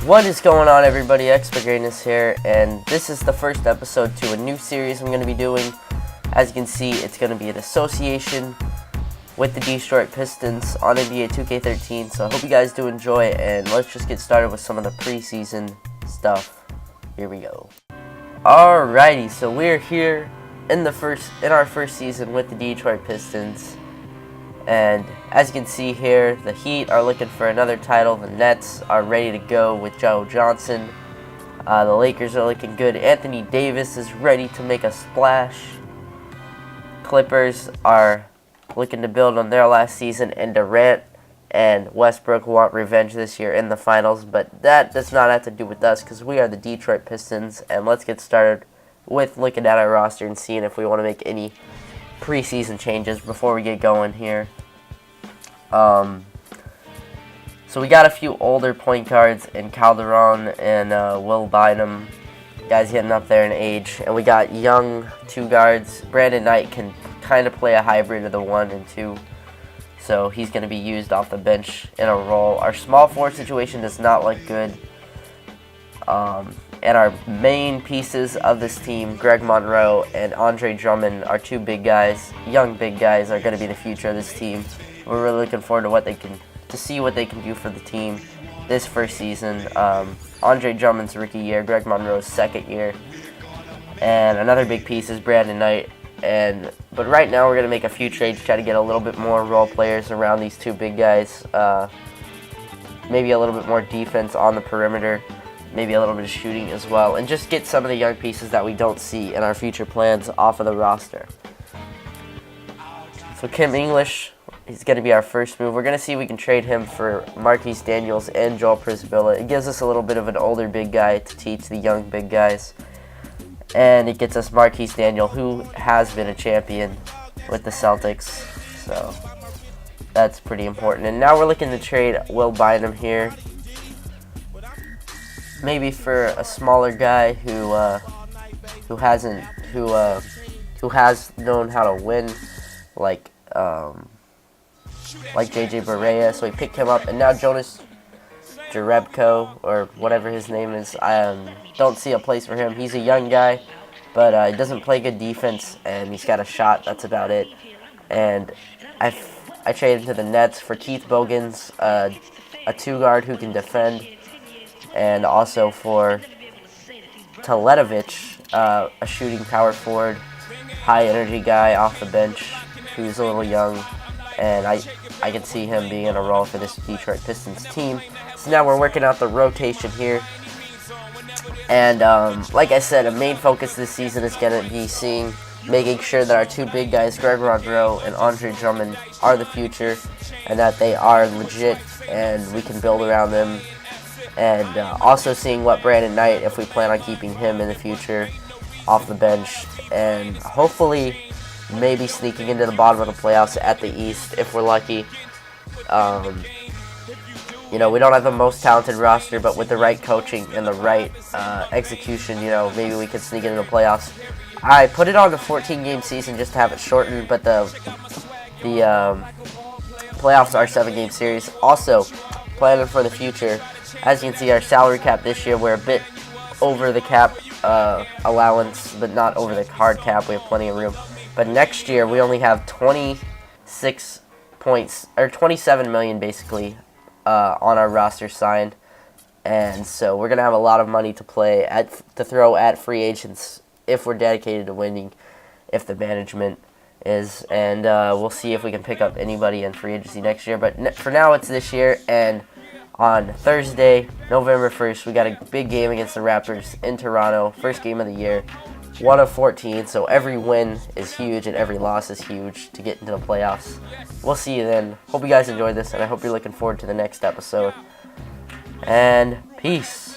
What is going on, everybody? Expert Greatness here, and this is the first episode to a new series I'm going to be doing. As you can see, it's going to be an association with the Detroit Pistons on NBA 2K13, so I hope you guys do enjoy it, and let's just get started with some of the preseason stuff. Here we go. Alrighty, so we're here in our first season with the Detroit Pistons. And as you can see here, the Heat are looking for another title. The Nets are ready to go with Joe Johnson. The Lakers are looking good. Anthony Davis is ready to make a splash. Clippers are looking to build on their last season. And Durant and Westbrook want revenge this year in the finals. But that does not have to do with us because we are the Detroit Pistons. And let's get started with looking at our roster and seeing if we want to make any preseason changes before we get going here. So we got a few older point guards in Calderon and Will Bynum, guys getting up there in age, and we got young two guards. Brandon Knight can kind of play a hybrid of the 1 and 2, so he's going to be used off the bench in a role. Our small forward situation does not look good. And our main pieces of this team, Greg Monroe and Andre Drummond, our two big guys, young big guys, are going to be the future of this team. We're really looking forward to see what they can do for the team this first season. Andre Drummond's rookie year, Greg Monroe's second year, and another big piece is Brandon Knight. But right now we're going to make a few trades to try to get a little bit more role players around these two big guys. Maybe a little bit more defense on the perimeter. Maybe a little bit of shooting as well, and just get some of the young pieces that we don't see in our future plans off of the roster. So Kim English, he's going to be our first move. We're going to see if we can trade him for Marquise Daniels and Joel Prisbilla. It gives us a little bit of an older big guy to teach the young big guys, and it gets us Marquise Daniel, who has been a champion with the Celtics, so that's pretty important. And now we're looking to trade Will Bynum here. Maybe for a smaller guy who has known how to win, like JJ Barea. So we picked him up, and now Jonas Jerebko, or whatever his name is, I don't see a place for him. He's a young guy, but he doesn't play good defense, and he's got a shot. That's about it. And I traded to the Nets for Keith Bogans, a two guard who can defend. And also for Teletovic, a shooting power forward, high energy guy off the bench who's a little young, and I can see him being in a role for this Detroit Pistons team. So now we're working out the rotation here, and like I said, a main focus this season is going to be making sure that our two big guys, Greg Monroe and Andre Drummond, are the future, and that they are legit and we can build around them. And also seeing what Brandon Knight, if we plan on keeping him in the future off the bench, and hopefully maybe sneaking into the bottom of the playoffs at the East if we're lucky. We don't have the most talented roster, but with the right coaching and the right execution, maybe we could sneak into the playoffs. I put it on the 14-game season just to have it shortened, but the playoffs are 7-game series. Also, planning for the future. As you can see, our salary cap this year, we're a bit over the cap allowance, but not over the hard cap. We have plenty of room. But next year, we only have 27 million basically on our roster signed, and so we're gonna have a lot of money to throw at free agents if we're dedicated to winning, if the management is, and we'll see if we can pick up anybody in free agency next year. But for now, it's this year, and on Thursday, November 1st, we got a big game against the Raptors in Toronto. First game of the year, 1 of 14. So every win is huge and every loss is huge to get into the playoffs. We'll see you then. Hope you guys enjoyed this, and I hope you're looking forward to the next episode. And peace.